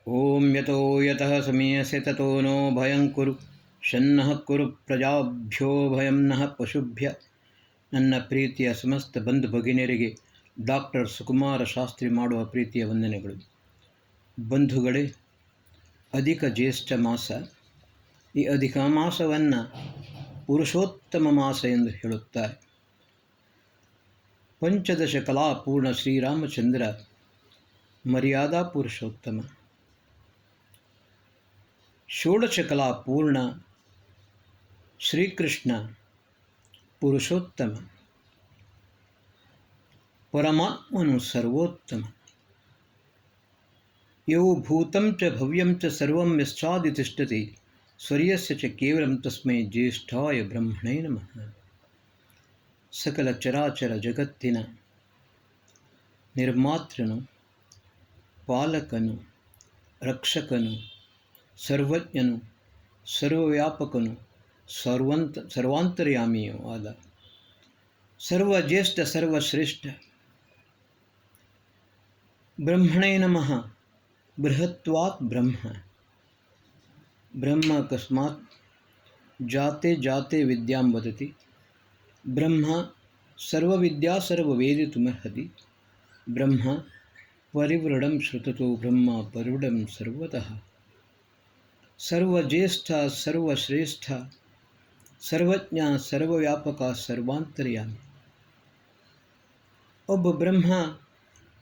ಓಂ ಯತೋ ಯತಃ ಸಮೀಯಸೆ ತತೋ ನೋ ಭಯಂ ಕುರು ಶನ್ನಃ ಕುರು ಪ್ರಜಾಭ್ಯೋ ಭಯಂ ನಃ ಪಶುಭ್ಯ. ನನ್ನ ಪ್ರೀತಿಯ ಸಮಸ್ತ ಬಂಧು ಭಗಿನಿಯರಿಗೆ ಡಾಕ್ಟರ್ ಸುಕುಮಾರ ಶಾಸ್ತ್ರಿ ಮಾಡುವ ಪ್ರೀತಿಯ ವಂದನೆಗಳು. ಬಂಧುಗಳೇ, ಅಧಿಕ ಜ್ಯೇಷ್ಠ ಮಾಸ, ಈ ಅಧಿಕ ಮಾಸವನ್ನು ಪುರುಷೋತ್ತಮ ಮಾಸ ಎಂದು ಹೇಳುತ್ತಾರೆ. ಪಂಚದಶ ಕಲಾಪೂರ್ಣ ಶ್ರೀರಾಮಚಂದ್ರ ಮರ್ಯಾದಾ ಪುರುಷೋತ್ತಮ, ಷೋಡಶ ಕಲಾಪೂರ್ಣ ಶ್ರೀಕೃಷ್ಣ ಪುರುಷೋತ್ತಮ, ಪರಮಾತ್ಮನು ಸರ್ವೋತ್ತಮ. ಯೋ ಭೂತಂ ಚ ಭವ್ಯಂ ಚ ಸರ್ವಂ ಯಶ್ಚಾದಿ ತಿಷ್ಠತಿ ಸ್ವರ್ಯಸ್ಯ ಚ ಕೇವಲಂ ತಸ್ಮೈ ಜ್ಯೇಷ್ಠಾಯ ಬ್ರಹ್ಮಣೇ ನಮಃ. ಸಕಲ ಚರಾಚರ ಜಗತ್ತಿನ ನಿರ್ಮಾತೃನು, ಪಾಲಕನು, ರಕ್ಷಕನು, ಸರ್ವಜ್ಞನು, ಸರ್ವವ್ಯಾಪಕನು, ಸರ್ವಾಂತರ್ಯಾಮಿಯೂ ಆದ ಸರ್ವಜ್ಯೇಷ್ಠ ಸರ್ವಶ್ರೇಷ್ಠ ಬ್ರಹ್ಮಣೇ ನಮಃ. ಬೃಹತ್ವಾತ್ ಬ್ರಹ್ಮ, ಬ್ರಹ್ಮ ಅಕಸ್ಮಾತ್ ಜಾತೆ ಜಾತೆ ವಿದ್ಯಾಂ ವದತಿ. ಬ್ರಹ್ಮ ಸರ್ವವಿದ್ಯಾ ಸರ್ವವೇದಿತುಮರ್ಹತಿ. ಬ್ರಹ್ಮ ಪರಿವೃಢಂ ಶ್ರುತತೋ ಬ್ರಹ್ಮ ಪರಿವೃಢಂ ಸರ್ವತಃ. ಸರ್ವಜ್ಯೇಷ್ಠ ಸರ್ವಶ್ರೇಷ್ಠ ಸರ್ವಜ್ಞ ಸರ್ವವ್ಯಾಪಕ ಸರ್ವಾಂತರ್ಯಾಮಿ. ಒಬ್ಬ ಬ್ರಹ್ಮ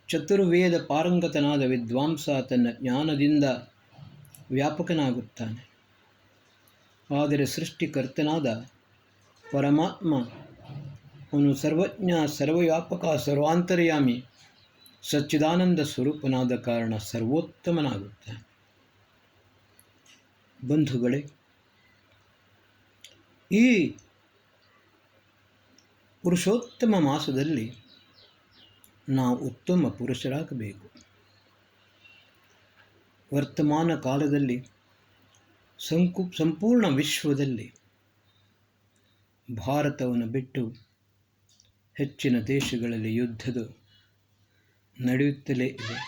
ಚತುರ್ವೇದ ಪಾರಂಗತನಾದ ವಿದ್ವಾಂಸ ತನ್ನ ಜ್ಞಾನದಿಂದ ವ್ಯಾಪಕನಾಗುತ್ತಾನೆ. ಆದರೆ ಸೃಷ್ಟಿಕರ್ತನಾದ ಪರಮಾತ್ಮ ಅವನು ಸರ್ವಜ್ಞ ಸರ್ವವ್ಯಾಪಕ ಸರ್ವಾಂತರ್ಯಾಮಿ ಸಚ್ಚಿದಾನಂದ ಸ್ವರೂಪನಾದ ಕಾರಣ ಸರ್ವೋತ್ತಮನಾಗುತ್ತಾನೆ. ಬಂಧುಗಳೇ, ಈ ಪುರುಷೋತ್ತಮ ಮಾಸದಲ್ಲಿ ನಾವು ಉತ್ತಮ ಪುರುಷರಾಗಬೇಕು. ವರ್ತಮಾನ ಕಾಲದಲ್ಲಿ ಸಂಪೂರ್ಣ ವಿಶ್ವದಲ್ಲಿ ಭಾರತವನ್ನು ಬಿಟ್ಟು ಹೆಚ್ಚಿನ ದೇಶಗಳಲ್ಲಿ ಯುದ್ಧದ ನಡೆಯುತ್ತಲೇ ಇದೆ.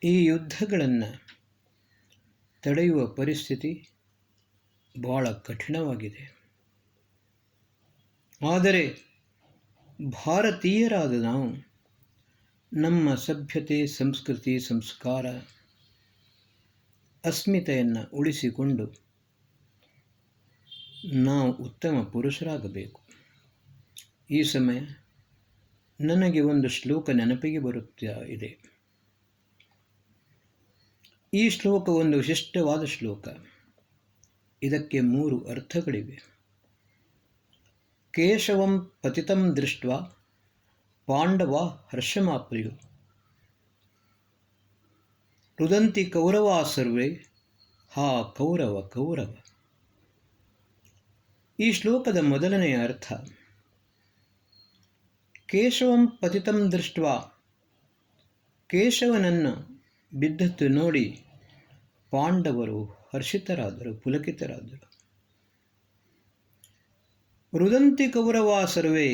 ಈ ಯುದ್ಧಗಳನ್ನು ತಡೆಯುವ ಪರಿಸ್ಥಿತಿ ಬಹಳ ಕಠಿಣವಾಗಿದೆ. ಆದರೆ ಭಾರತೀಯರಾದ ನಾವು ನಮ್ಮ ಸಭ್ಯತೆ, ಸಂಸ್ಕೃತಿ, ಸಂಸ್ಕಾರ, ಅಸ್ಮಿತೆಯನ್ನು ಉಳಿಸಿಕೊಂಡು ನಾವು ಉತ್ತಮ ಪುರುಷರಾಗಬೇಕು. ಈ ಸಮಯ ನನಗೆ ಒಂದು ಶ್ಲೋಕ ನೆನಪಿಗೆ ಬರುತ್ತಾ ಇದೆ. ಈ ಶ್ಲೋಕ ಒಂದು ವಿಶಿಷ್ಟವಾದ ಶ್ಲೋಕ. ಇದಕ್ಕೆ 3 ಅರ್ಥಗಳಿವೆ. ಕೇಶವಂ ಪತಿತಂ ದೃಷ್ಟ್ವಾ ಪಾಂಡವ ಹರ್ಷಮಾಪ್ನುಯು ರುದಂತಿ ಕೌರವಾ ಸರ್ವೇ ಹಾ ಕೌರವ ಕೌರವ. ಈ ಶ್ಲೋಕದ ಮೊದಲನೆಯ ಅರ್ಥ, ಕೇಶವಂ ಪತಿತಂ ದೃಷ್ಟ್ವಾ, ಕೇಶವನನ್ನು ಬಿದ್ದದ್ದು ನೋಡಿ ಪಾಂಡವರು ಹರ್ಷಿತರಾದರು, ಪುಲಕಿತರಾದರು. ರುದಂತಿ ಕೌರವಾ ಸರ್ವೇ,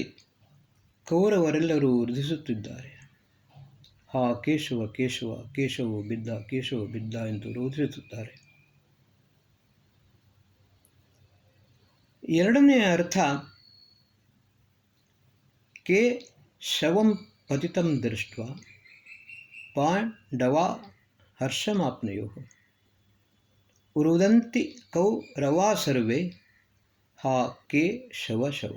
ಕೌರವರೆಲ್ಲರೂ ರುದಿಸುತ್ತಿದ್ದಾರೆ. ಹಾ ಕೇಶವ ಕೇಶವ, ಕೇಶವ ಬಿದ್ದ, ಕೇಶವ ಬಿದ್ದ ಎಂದು ರೋಧಿಸುತ್ತಾರೆ. ಎರಡನೆಯ ಅರ್ಥ, ಕೇಶವಂ ಪತಿತಂ ದೃಷ್ಟ್ವಾ ಪಾಂಡವಾ ಹರ್ಷಮಾಪ್ನುಯು ರುದಂತಿ ಕೌರವಾ ಸರ್ವೇ ಹಾ ಕೇಶವ ಶವ.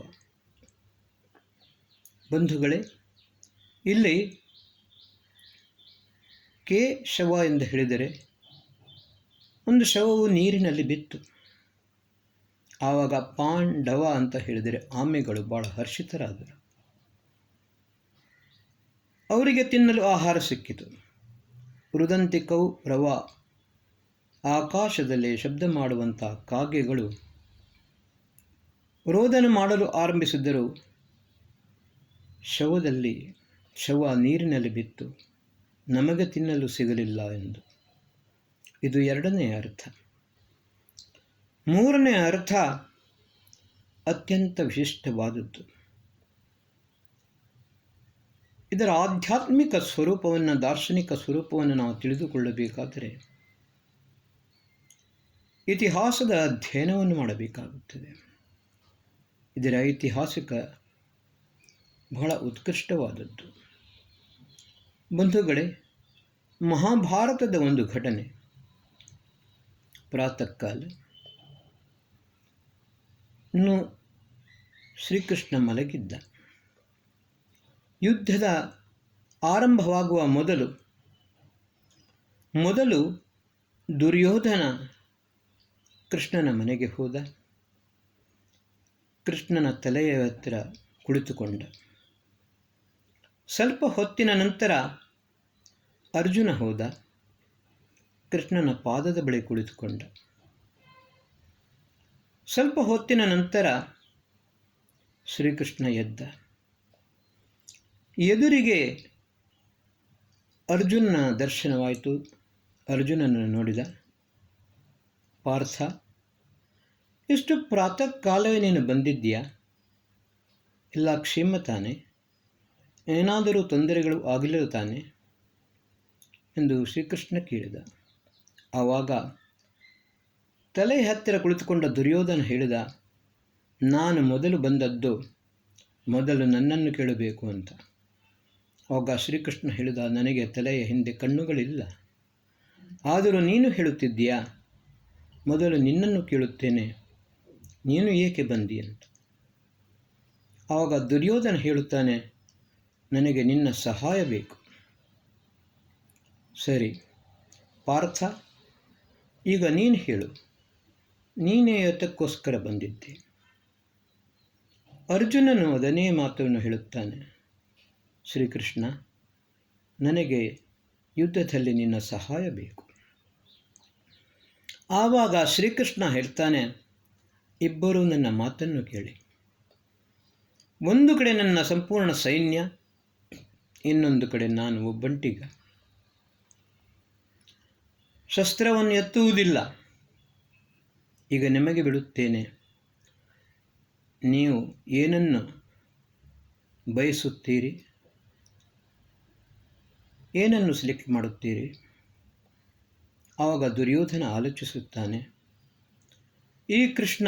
ಬಂಧುಗಳೇ, ಇಲ್ಲಿ ಕೇಶವ ಎಂದು ಹೇಳಿದರೆ ಒಂದು ಶವವು ನೀರಿನಲ್ಲಿ ಬಿತ್ತು. ಆವಾಗ ಪಾಂಡವ ಅಂತ ಹೇಳಿದರೆ ಆಮೆಗಳು ಬಹಳ ಹರ್ಷಿತರಾದರು. ಅವರಿಗೆ ತಿನ್ನಲು ಆಹಾರ ಸಿಕ್ಕಿತು. ರುದಂತಿ ಕೌರವ, ಆಕಾಶದಲ್ಲಿ ಶಬ್ದ ಮಾಡುವಂಥ ಕಾಗೆಗಳು ರೋದನ ಮಾಡಲು ಆರಂಭಿಸಿದ್ದರು. ಶವ ನೀರಿನಲ್ಲಿ ಬಿತ್ತು, ನಮಗೆ ತಿನ್ನಲು ಸಿಗಲಿಲ್ಲ ಎಂದು. ಇದು ಎರಡನೆಯ ಅರ್ಥ. ಮೂರನೆಯ ಅರ್ಥ ಅತ್ಯಂತ ವಿಶಿಷ್ಟವಾದದ್ದು. ಇದರ ಆಧ್ಯಾತ್ಮಿಕ ಸ್ವರೂಪವನ್ನು, ದಾರ್ಶನಿಕ ಸ್ವರೂಪವನ್ನು ನಾವು ತಿಳಿದುಕೊಳ್ಳಬೇಕಾದರೆ ಇತಿಹಾಸದ ಅಧ್ಯಯನವನ್ನು ಮಾಡಬೇಕಾಗುತ್ತದೆ. ಇದರ ಐತಿಹಾಸಿಕ ಬಹಳ ಉತ್ಕೃಷ್ಟವಾದದ್ದು. ಬಂಧುಗಳೇ, ಮಹಾಭಾರತದ ಒಂದು ಘಟನೆ. ಪ್ರಾತಃ ಕಾಲ ಇನ್ನು ಶ್ರೀಕೃಷ್ಣ ಮಲಗಿದ್ದ. ಯುದ್ಧದ ಆರಂಭವಾಗುವ ಮೊದಲು ದುರ್ಯೋಧನ ಕೃಷ್ಣನ ಮನೆಗೆ ಹೋದ. ಕೃಷ್ಣನ ತಲೆಯ ಹತ್ತಿರ ಕುಳಿತುಕೊಂಡ. ಸ್ವಲ್ಪ ಹೊತ್ತಿನ ನಂತರ ಅರ್ಜುನ ಹೋದ. ಕೃಷ್ಣನ ಪಾದದ ಬಳಿ ಕುಳಿತುಕೊಂಡ. ಸ್ವಲ್ಪ ಹೊತ್ತಿನ ನಂತರ ಶ್ರೀಕೃಷ್ಣ ಎದ್ದ. ಎದುರಿಗೆ ಅರ್ಜುನನ ದರ್ಶನವಾಯಿತು. ಅರ್ಜುನನನ್ನು ನೋಡಿದ. ಪಾರ್ಥ, ಇಷ್ಟು ಪ್ರಾತಃ ಕಾಲವೇ ನೀನು ಬಂದಿದ್ದೀಯಾ? ಎಲ್ಲ ಕ್ಷೇಮ ತಾನೆ? ಏನಾದರೂ ತೊಂದರೆಗಳು ಆಗಲಿಲ್ಲ ತಾನೆ ಎಂದು ಶ್ರೀಕೃಷ್ಣ ಕೇಳಿದ. ಆವಾಗ ತಲೆ ಹತ್ತಿರ ಕುಳಿತುಕೊಂಡ ದುರ್ಯೋಧನ ಹೇಳಿದ, ನಾನು ಮೊದಲು ಬಂದದ್ದು, ಮೊದಲು ನನ್ನನ್ನು ಕೇಳಬೇಕು ಅಂತ. ಆವಾಗ ಶ್ರೀಕೃಷ್ಣ ಹೇಳಿದ, ನನಗೆ ತಲೆಯ ಹಿಂದೆ ಕಣ್ಣುಗಳಿಲ್ಲ, ಆದರೂ ನೀನು ಹೇಳುತ್ತಿದ್ದೀಯಾ, ಮೊದಲು ನಿನ್ನನ್ನು ಕೇಳುತ್ತೇನೆ, ನೀನು ಏಕೆ ಬಂದಿ ಅಂತ. ಆವಾಗ ದುರ್ಯೋಧನ ಹೇಳುತ್ತಾನೆ, ನನಗೆ ನಿನ್ನ ಸಹಾಯ ಬೇಕು. ಸರಿ ಪಾರ್ಥ, ಈಗ ನೀನು ಹೇಳು, ನೀನೇ ಯಾತಕ್ಕೋಸ್ಕರ ಬಂದಿದ್ದೆ? ಅರ್ಜುನನು ಅದನ್ನೇ ಮಾತನ್ನು ಹೇಳುತ್ತಾನೆ, ಶ್ರೀಕೃಷ್ಣ, ನನಗೆ ಯುದ್ಧದಲ್ಲಿ ನಿನ್ನ ಸಹಾಯ ಬೇಕು. ಆವಾಗ ಶ್ರೀಕೃಷ್ಣ ಹೇಳ್ತಾನೆ, ಇಬ್ಬರೂ ನನ್ನ ಮಾತನ್ನು ಕೇಳಿ. ಒಂದು ಕಡೆ ನನ್ನ ಸಂಪೂರ್ಣ ಸೈನ್ಯ, ಇನ್ನೊಂದು ಕಡೆ ನಾನು ಒಬ್ಬಂಟಿಗ. ಶಸ್ತ್ರವನ್ನು ಎತ್ತುವುದಿಲ್ಲ. ಈಗ ನಿಮಗೆ ಬಿಡುತ್ತೇನೆ, ನೀವು ಏನನ್ನು ಬಯಸುತ್ತೀರಿ, ಏನನ್ನು ಸೆಲೆಕ್ಟ್ ಮಾಡುತ್ತೀರಿ? ಆವಾಗ ದುರ್ಯೋಧನ ಆಲೋಚಿಸುತ್ತಾನೆ, ಈ ಕೃಷ್ಣ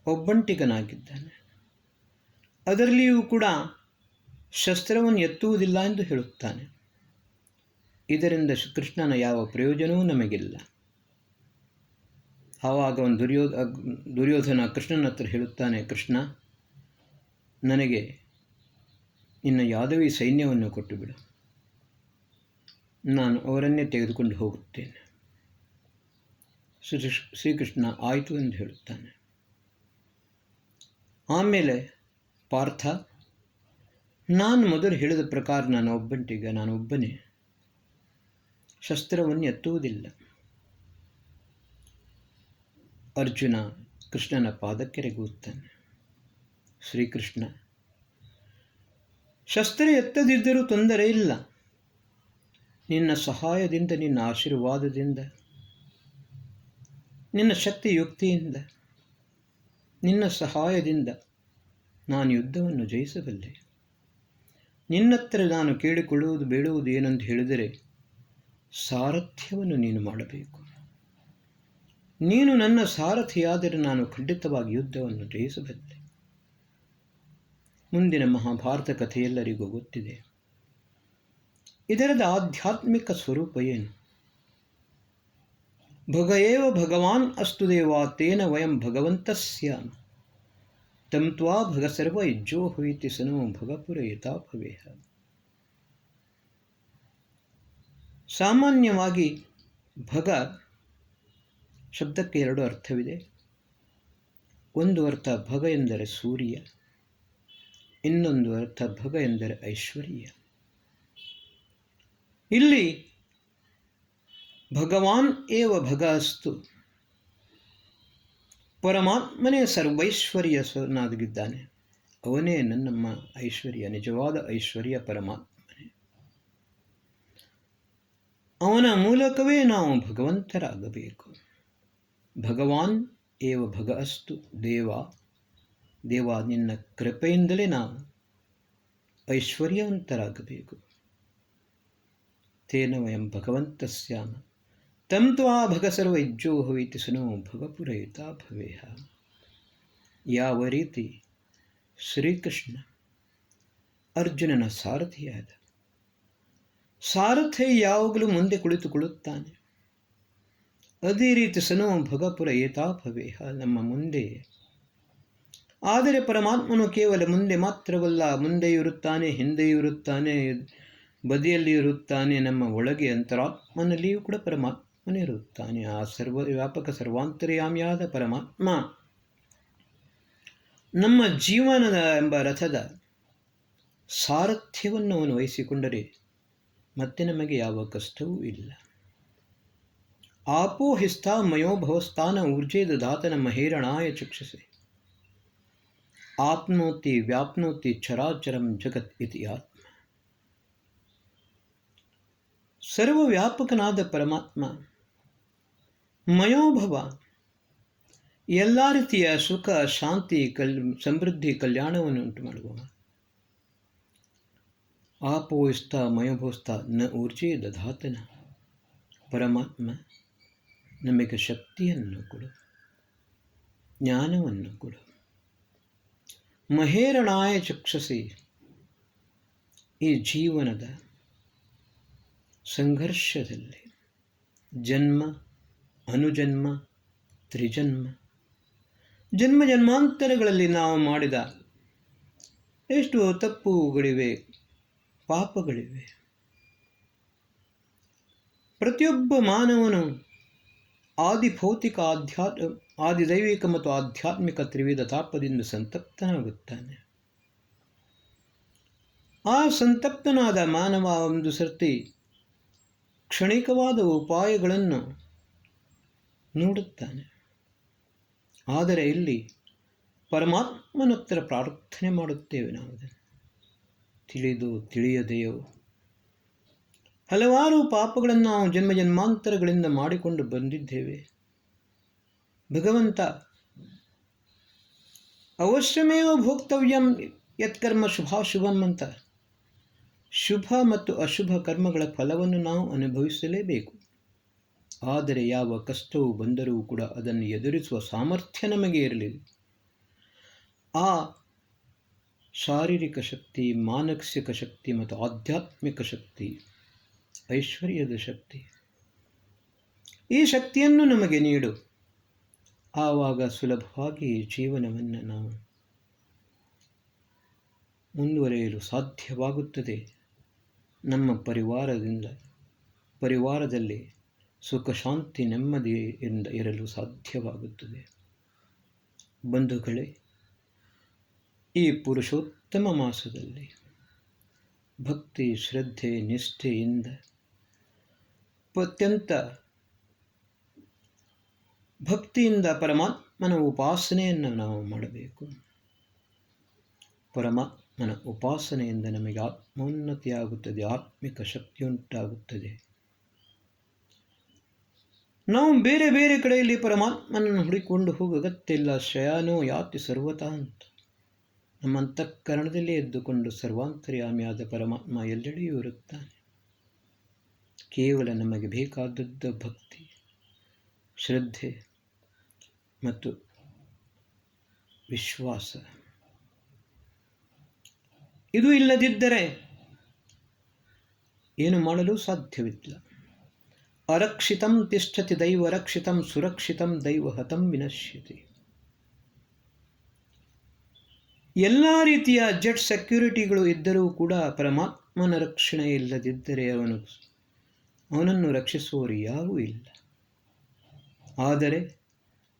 ಒಬ್ಬಂಟಿಗನಾಗಿದ್ದಾನೆ, ಅದರಲ್ಲಿಯೂ ಕೂಡ ಶಸ್ತ್ರವನ್ನು ಎತ್ತುವುದಿಲ್ಲ ಎಂದು ಹೇಳುತ್ತಾನೆ. ಇದರಿಂದ ಕೃಷ್ಣನ ಯಾವ ಪ್ರಯೋಜನವೂ ನಮಗಿಲ್ಲ. ಆವಾಗ ಒಂದು ದುರ್ಯೋಧನ ಕೃಷ್ಣನ ಹತ್ರ ಹೇಳುತ್ತಾನೆ, ಕೃಷ್ಣ, ನನಗೆ ನಿನ್ನ ಯಾದವಿ ಸೈನ್ಯವನ್ನು ಕೊಟ್ಟು ಬಿಡು, ನಾನು ಅವರನ್ನೇ ತೆಗೆದುಕೊಂಡು ಹೋಗುತ್ತೇನೆ. ಶ್ರೀಕೃಷ್ಣ ಆಯಿತು ಎಂದು ಹೇಳುತ್ತಾನೆ. ಆಮೇಲೆ ಪಾರ್ಥ, ನಾನು ಮೊದಲು ಹೇಳಿದ ಪ್ರಕಾರ ನಾನು ಒಬ್ಬನೇ, ಶಸ್ತ್ರವನ್ನು ಎತ್ತುವುದಿಲ್ಲ. ಅರ್ಜುನ ಕೃಷ್ಣನ ಪಾದಕ್ಕೆ ರೆಗುತ್ತಾನೆ. ಶ್ರೀಕೃಷ್ಣ, ಶಸ್ತ್ರ ಎತ್ತದಿದ್ದರೂ ತೊಂದರೆ ಇಲ್ಲ, ನಿನ್ನ ಸಹಾಯದಿಂದ, ನಿನ್ನ ಆಶೀರ್ವಾದದಿಂದ, ನಿನ್ನ ಶಕ್ತಿಯುಕ್ತಿಯಿಂದ, ನಿನ್ನ ಸಹಾಯದಿಂದ ನಾನು ಯುದ್ಧವನ್ನು ಜಯಿಸಬಲ್ಲೆ. ನಿನ್ನತ್ರ ನಾನು ಕೇಳಿಕೊಳ್ಳುವುದು ಬೇಡುವುದು ಏನಂತ ಹೇಳಿದರೆ, ಸಾರಥ್ಯವನ್ನು ನೀನು ಮಾಡಬೇಕು. ನೀನು ನನ್ನ ಸಾರಥಿಯಾದರೆ ನಾನು ಖಂಡಿತವಾಗಿ ಯುದ್ಧವನ್ನು ಜಯಿಸಬಲ್ಲೆ. ಮುಂದಿನ ಮಹಾಭಾರತ ಕಥೆಯೆಲ್ಲರಿಗೂ ಗೊತ್ತಿದೆ. ಇದರದ ಆಧ್ಯಾತ್ಮಿಕ ಸ್ವರೂಪ ಏನು? ಭಗಯೇವ ಭಗವಾನ್ ಅಸ್ತು ದೇವಾ ತೇನ ವಯಂ ಭಗವಂತಸ್ಯಾಮ ತಂ ತ್ವಾ ಭಗ ಸರ್ವ ಇಜ್ಜೋ ಹುಯಿತಿ ಸನೋ ಭಗಪುರಯಿತಾ ಭವೇಹ. ಸಾಮಾನ್ಯವಾಗಿ ಭಗ ಶಬ್ದಕ್ಕೆ ಎರಡು ಅರ್ಥವಿದೆ. ಒಂದು ಅರ್ಥ ಭಗ ಎಂದರೆ ಸೂರ್ಯ, ಇನ್ನೊಂದು ಅರ್ಥ ಭಗ ಎಂದರೆ ಐಶ್ವರ್ಯ. ಇಲ್ಲಿ ಭಗವಾನ್ ಏವ ಭಗ ಅಸ್ತು, ಪರಮಾತ್ಮನೇ ಸರ್ವೈಶ್ವರ್ಯನಾಗಿದ್ದಾನೆ, ಅವನೇ ನಮ್ಮ ಐಶ್ವರ್ಯ, ನಿಜವಾದ ಐಶ್ವರ್ಯ ಪರಮಾತ್ಮನೇ. ಅವನ ಮೂಲಕವೇ ನಾವು ಭಗವಂತರಾಗಬೇಕು. ಭಗವಾನ್ ಏವ ಭಗ ಅಸ್ತು ದೇವ, ದೇವ ನಿನ್ನ ಕೃಪೆಯಿಂದಲೇ ನಾವು ಐಶ್ವರ್ಯವಂತರಾಗಬೇಕು. ತೇನ ವಯಂ ಭಗವಂತ ಸ್ಯಾಮ ತಂ ತ್ವಾ ಭಗ ಸರ್ವ ಇಜ್ಜೋ ಹವಿತಿ ಸುನೋ ಭಗಪುರಯುತ ಭವೇಹ. ಯಾವ ರೀತಿ ಶ್ರೀಕೃಷ್ಣ ಅರ್ಜುನನ ಸಾರಥಿಯಾದ, ಸಾರಥಿ ಯಾವಾಗಲೂ ಮುಂದೆ ಕುಳಿತುಕೊಳ್ಳುತ್ತಾನೆ, ಅದೇ ರೀತಿ ಸನೋ ಭಗಪುರ ಏತಾ ಭವೇಹ, ನಮ್ಮ ಮುಂದೆ. ಆದರೆ ಪರಮಾತ್ಮನು ಕೇವಲ ಮುಂದೆ ಮಾತ್ರವಲ್ಲ, ಮುಂದೆಯೂ ಇರುತ್ತಾನೆ, ಹಿಂದೆಯೂ ಇರುತ್ತಾನೆ, ಬದಿಯಲ್ಲಿ ಇರುತ್ತಾನೆ. ನಮ್ಮ ಒಳಗೆ ಅಂತರಾತ್ಮನಲ್ಲಿಯೂ ಕೂಡ ಪರಮಾತ್ಮನಿರುತ್ತಾನೆ. ಆ ಸರ್ವವ್ಯಾಪಕ ಸರ್ವಾಂತರ್ಯಾಮಿಯಾದ ಪರಮಾತ್ಮ ನಮ್ಮ ಜೀವನದ ಎಂಬ ರಥದ ಸಾರಥ್ಯವನ್ನು ಅವನು ವಹಿಸಿಕೊಂಡರೆ ಮತ್ತೆ ನಮಗೆ ಯಾವ ಕಷ್ಟವೂ ಇಲ್ಲ. ಆಪೋ ಹಿಸ್ತಾ ಮಯೋ ಭವಸ್ಥಾನ ಊರ್ಜೆ ದಧಾತನ ಮಹೇರಣಾಯ ಚಕ್ಷಸೆ ಆಪ್ನೋತಿ ವ್ಯಾಪ್ನೋತಿ ಚರಾಚರಂ ಜಗತ್ ಇತಿ ಆತ್ಮ. ಸರ್ವವ್ಯಾಪಕನಾದ ಪರಮಾತ್ಮ ಮಯೋಭವ, ಎಲ್ಲ ರೀತಿಯ ಸುಖ ಶಾಂತಿ ಸಮೃದ್ಧಿ ಕಲ್ಯಾಣವನ್ನು ಉಂಟು ಮಾಡುವ. ಆಪೋಸ್ತ ಮಯೋಭೋಸ್ತ ನ ಊರ್ಜೆ ದಧಾತನ, ಪರಮಾತ್ಮ ನಮಗೆ ಶಕ್ತಿಯನ್ನು ಕೊಡು, ಜ್ಞಾನವನ್ನು ಕೊಡು. ಮಹೇರಣಾಯ ಚಕ್ಷಸಿ, ಈ ಜೀವನದ ಸಂಘರ್ಷದಲ್ಲಿ ಜನ್ಮ ಅನುಜನ್ಮ ತ್ರಿಜನ್ಮ, ಜನ್ಮ ಜನ್ಮಾಂತರಗಳಲ್ಲಿ ನಾವು ಮಾಡಿದ ಎಷ್ಟು ತಪ್ಪುಗಳಿವೆ, ಪಾಪಗಳಿವೆ. ಪ್ರತಿಯೊಬ್ಬ ಮಾನವನು ಆದಿಭೌತಿಕ ಆದಿದೈವಿಕ ಮತ್ತು ಆಧ್ಯಾತ್ಮಿಕ ತ್ರಿವಿಧ ತಾಪದಿಂದ ಸಂತಪ್ತನಾಗುತ್ತಾನೆ. ಆ ಸಂತಪ್ತನಾದ ಮಾನವ ಒಂದು ಸರ್ತಿ ಕ್ಷಣಿಕವಾದ ಉಪಾಯಗಳನ್ನು ನೋಡುತ್ತಾನೆ. ಆದರೆ ಇಲ್ಲಿ ಪರಮಾತ್ಮನತ್ರ ಪ್ರಾರ್ಥನೆ ಮಾಡುತ್ತೇವೆ. ನಾವು ತಿಳಿದು ತಿಳಿಯದೆಯೋ ಹಲವಾರು ಪಾಪಗಳನ್ನು ನಾವು ಜನ್ಮ ಜನ್ಮಾಂತರಗಳಿಂದ ಮಾಡಿಕೊಂಡು ಬಂದಿದ್ದೇವೆ. ಭಗವಂತ ಅವಶ್ಯಮೇವ ಭೋಕ್ತವ್ಯಂ ಯತ್ಕರ್ಮ ಶುಭಾಶುಭಂ ಅಂತ, ಶುಭ ಮತ್ತು ಅಶುಭ ಕರ್ಮಗಳ ಫಲವನ್ನು ನಾವು ಅನುಭವಿಸಲೇಬೇಕು. ಆದರೆ ಯಾವ ಕಷ್ಟವು ಬಂದರೂ ಕೂಡ ಅದನ್ನು ಎದುರಿಸುವ ಸಾಮರ್ಥ್ಯ ನಮಗೆ ಇರಲಿ. ಆ ಶಾರೀರಿಕ ಶಕ್ತಿ, ಮಾನಸಿಕ ಶಕ್ತಿ ಮತ್ತು ಆಧ್ಯಾತ್ಮಿಕ ಶಕ್ತಿ, ಐಶ್ವರ್ಯದ ಶಕ್ತಿ, ಈ ಶಕ್ತಿಯನ್ನು ನಮಗೆ ನೀಡು. ಆವಾಗ ಸುಲಭವಾಗಿ ಜೀವನವನ್ನು ನಾವು ಮುಂದುವರೆಯಲು ಸಾಧ್ಯವಾಗುತ್ತದೆ. ನಮ್ಮ ಪರಿವಾರದಲ್ಲಿ ಸುಖ ಶಾಂತಿ ನೆಮ್ಮದಿಯಿಂದ ಇರಲು ಸಾಧ್ಯವಾಗುತ್ತದೆ. ಬಂಧುಗಳೇ, ಈ ಪುರುಷೋತ್ತಮ ಮಾಸದಲ್ಲಿ ಭಕ್ತಿ ಶ್ರದ್ಧೆ ನಿಷ್ಠೆಯಿಂದ ಅತ್ಯಂತ ಭಕ್ತಿಯಿಂದ ಪರಮಾತ್ಮನ ಉಪಾಸನೆಯನ್ನು ನಾವು ಮಾಡಬೇಕು. ಪರಮಾತ್ಮನ ಉಪಾಸನೆಯಿಂದ ನಮಗೆ ಆತ್ಮೋನ್ನತಿಯಾಗುತ್ತದೆ, ಆತ್ಮಿಕ ಶಕ್ತಿ ಉಂಟಾಗುತ್ತದೆ. ನಾವು ಬೇರೆ ಬೇರೆ ಕಡೆಯಲ್ಲಿ ಪರಮಾತ್ಮನನ್ನು ಹುಡುಕಿಕೊಂಡು ಹೋಗೋ ಅಗತ್ಯ ಇಲ್ಲ. ಶಯಾನೋ ಯಾತಿ ಸರ್ವತಾ ಅಂತ ನಮ್ಮ ಅಂತಃಕರಣದಲ್ಲೇ ಎದ್ದುಕೊಂಡು ಸರ್ವಾಂತರ್ಯಾಮಿಯಾದ ಪರಮಾತ್ಮ ಎಲ್ಲೆಡೆಯೂ ಇರುತ್ತಾನೆ. ಕೇವಲ ನಮಗೆ ಬೇಕಾದದ್ದು ಭಕ್ತಿ ಶ್ರದ್ಧೆ ಮತ್ತು ವಿಶ್ವಾಸ. ಇದು ಇಲ್ಲದಿದ್ದರೆ ಏನು ಮಾಡಲು ಸಾಧ್ಯವಿಲ್ಲ. ಅರಕ್ಷಿತಂ ತಿಷ್ಠತಿ ದೈವ ರಕ್ಷಿತಂ ಸುರಕ್ಷಿತಂ ದೈವ ಹತಂ ವಿನಶ್ಯತಿ. ಎಲ್ಲ ರೀತಿಯ ಜೆಟ್ ಸೆಕ್ಯೂರಿಟಿಗಳು ಇದ್ದರೂ ಕೂಡ ಪರಮಾತ್ಮನ ರಕ್ಷಣೆ ಇಲ್ಲದಿದ್ದರೆ ಅವನನ್ನು ರಕ್ಷಿಸುವವರು ಯಾರೂ ಇಲ್ಲ. ಆದರೆ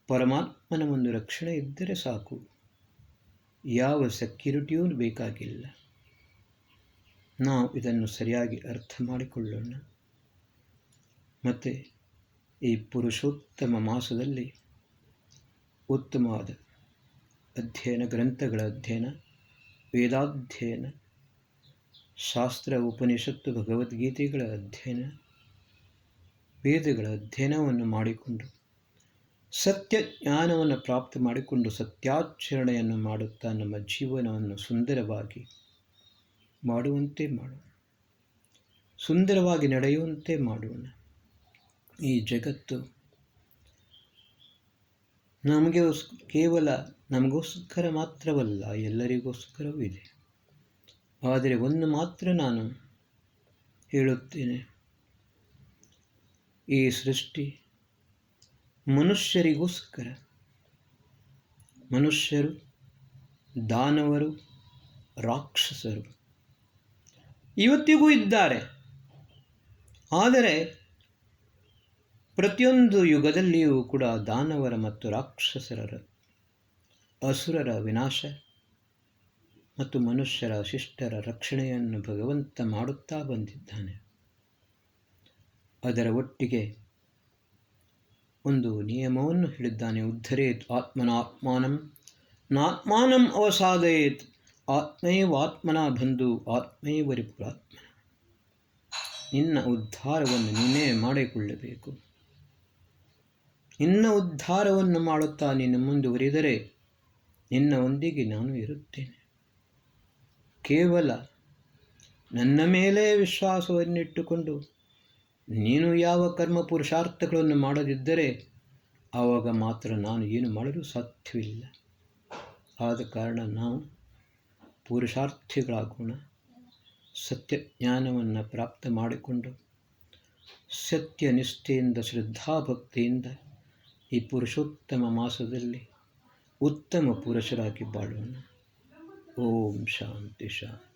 ಪರಮಾತ್ಮನ ಒಂದು ರಕ್ಷಣೆ ಇದ್ದರೆ ಸಾಕು, ಯಾವ ಸೆಕ್ಯೂರಿಟಿಯೂ ಬೇಕಾಗಿಲ್ಲ. ನಾವು ಇದನ್ನು ಸರಿಯಾಗಿ ಅರ್ಥ ಮಾಡಿಕೊಳ್ಳೋಣ. ಮತ್ತು ಈ ಪುರುಷೋತ್ತಮ ಮಾಸದಲ್ಲಿ ಉತ್ತಮವಾದ ಅಧ್ಯಯನ, ಗ್ರಂಥಗಳ ಅಧ್ಯಯನ, ವೇದಾಧ್ಯಯನ, ಶಾಸ್ತ್ರ ಉಪನಿಷತ್ತು ಭಗವದ್ಗೀತೆಗಳ ಅಧ್ಯಯನ, ವೇದಗಳ ಅಧ್ಯಯನವನ್ನು ಮಾಡಿಕೊಂಡು ಸತ್ಯ ಜ್ಞಾನವನ್ನು ಪ್ರಾಪ್ತಿ ಮಾಡಿಕೊಂಡು ಸತ್ಯಾಚರಣೆಯನ್ನು ಮಾಡುತ್ತಾ ನಮ್ಮ ಜೀವನವನ್ನು ಸುಂದರವಾಗಿ ಮಾಡುವಂತೆ ಮಾಡೋಣ, ಸುಂದರವಾಗಿ ನಡೆಯುವಂತೆ ಮಾಡೋಣ. ಈ ಜಗತ್ತು ನಮಗೆ ಕೇವಲ ನಮಗೋಸ್ಕರ ಮಾತ್ರವಲ್ಲ, ಎಲ್ಲರಿಗೋಸ್ಕರವೂ ಇದೆ. ಆದರೆ ಒಂದು ಮಾತ್ರ ನಾನು ಹೇಳುತ್ತೇನೆ, ಈ ಸೃಷ್ಟಿ ಮನುಷ್ಯರಿಗೋಸ್ಕರ. ಮನುಷ್ಯರು, ದಾನವರು, ರಾಕ್ಷಸರು ಇವತ್ತಿಗೂ ಇದ್ದಾರೆ. ಆದರೆ ಪ್ರತಿಯೊಂದು ಯುಗದಲ್ಲಿಯೂ ಕೂಡ ದಾನವರ ಮತ್ತು ರಾಕ್ಷಸರ, ಅಸುರರ ವಿನಾಶ ಮತ್ತು ಮನುಷ್ಯರ ಶಿಷ್ಟರ ರಕ್ಷಣೆಯನ್ನು ಭಗವಂತ ಮಾಡುತ್ತಾ ಬಂದಿದ್ದಾನೆ. ಅದರ ಒಟ್ಟಿಗೆ ಒಂದು ನಿಯಮವನ್ನು ಹೇಳಿದ್ದಾನೆ, ಉದ್ಧರೇತ್ ಆತ್ಮನಾತ್ಮಾನಂ ನಾತ್ಮಾನಂ ಅವಸಾದಯೇತ್ ಆತ್ಮೈವಾತ್ಮನ ಬಂಧು ಆತ್ಮೈವರಿಪುರಾತ್ಮನ. ನಿನ್ನ ಉದ್ಧಾರವನ್ನು ನೀನೇ ಮಾಡಿಕೊಳ್ಳಬೇಕು. ನಿನ್ನ ಉದ್ಧಾರವನ್ನು ಮಾಡುತ್ತಾ ನೀನು ಮುಂದುವರಿದರೆ ನಿನ್ನೊಂದಿಗೆ ನಾನು ಇರುತ್ತೇನೆ. ಕೇವಲ ನನ್ನ ಮೇಲೆ ವಿಶ್ವಾಸವನ್ನಿಟ್ಟುಕೊಂಡು ನೀನು ಯಾವ ಕರ್ಮ ಪುರುಷಾರ್ಥಗಳನ್ನು ಮಾಡದಿದ್ದರೆ ಆವಾಗ ಮಾತ್ರ ನಾನು ಏನು ಮಾಡಲು ಸಾಧ್ಯವಿಲ್ಲ. ಆದ ಕಾರಣ ನಾವು ಪುರುಷಾರ್ಥಿಗಳಾಗೋಣ. ಸತ್ಯ ಜ್ಞಾನವನ್ನು ಪ್ರಾಪ್ತ ಮಾಡಿಕೊಂಡು ಸತ್ಯನಿಷ್ಠೆಯಿಂದ ಶ್ರದ್ಧಾಭಕ್ತಿಯಿಂದ ಈ ಪುರುಷೋತ್ತಮ ಮಾಸದಲ್ಲಿ ಉತ್ತಮ ಪುರುಷರಾಗಿ ಬಾಳೋಣ. ಓಂ ಶಾಂತಿ ಶಾಂತಿ.